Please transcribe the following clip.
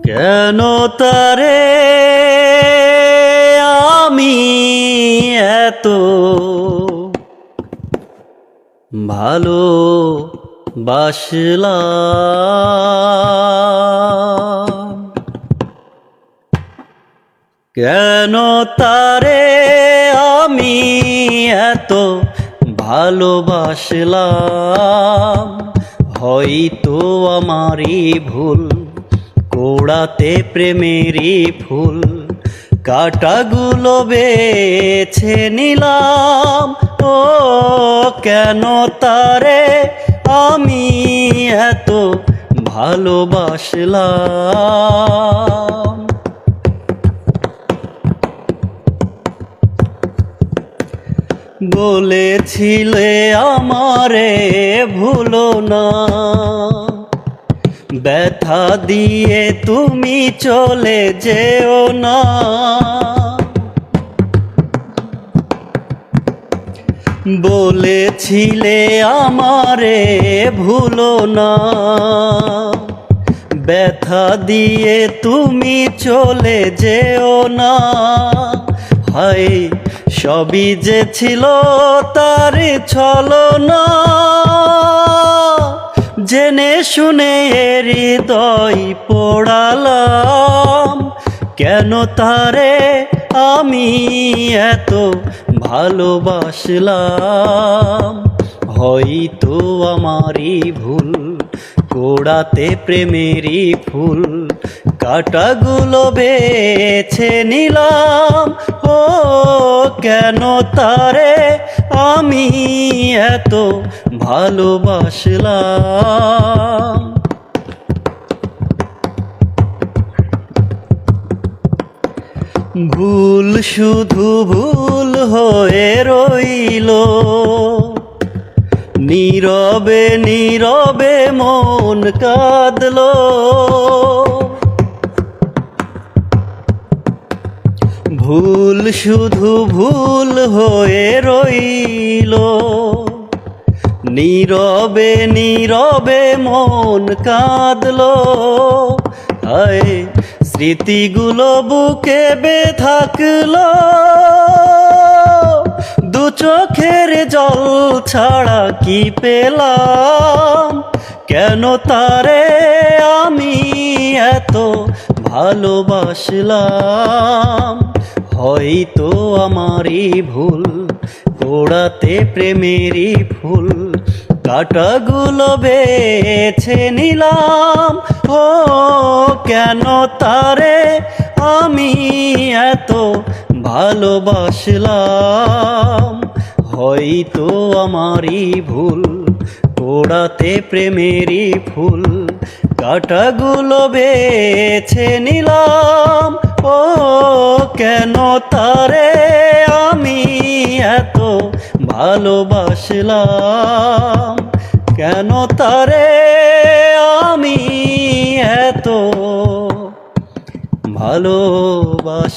কেন তারে আমি এত ভালো বাসলাম, কেন তারে আমি এত ভালোবাসলাম। হয়তো আমারই ভুল, গোড়াতে প্রেমেরই ফুল কাঁটাগুলো বেছে নিলাম। ও কেন তারে আমি এত ভালোবাসলাম। বলেছিলে আমারে ভুলো না, ব্যথা দিয়ে তুমি চলে যেও না। বলেছিলে আমারে ভুলো না, ব্যথা দিয়ে তুমি চলে যেও না। হায় সবই যে ছিল তার ছলনা, জেনে শুনে হৃদয় পোড়ালাম। কেন তারে আমি এত ভালোবাসলাম। হয়তো আমারই ভুল, গোড়াতে প্রেমেরই ফুল কাঁটাগুলো বেছে নিলাম। ও কেন তারে আমি এত ভালোবাসলাম। ভুল শুধু ভুল হয়ে রইল, নীরবে নীরবে মন কাঁদলো। ভুল শুধু ভুল হয়ে রইল, নীরবে নীরবে মন কাঁদলো। হায় স্মৃতিগুলো বুকে বেথাকলো, দু চোখের জল ছাড়া কি পেলাম। কেন তারে আমি এত ভালোবাসলাম। হয়তো আমারই ভুল, গোড়াতে প্রেমেরই ফুল কাঁটাগুলো বেছে নিলাম। ও কেন তারে আমি এত ভালোবাসলাম। হয়তো আমারই ভুল, গোড়াতে প্রেমেরই ফুল কাঁটাগুলো বেছে নিলাম। ও কেন তারে আমি এত ভালোবাসলাম। কেন তারে আমি এত ভালোবাসলাম।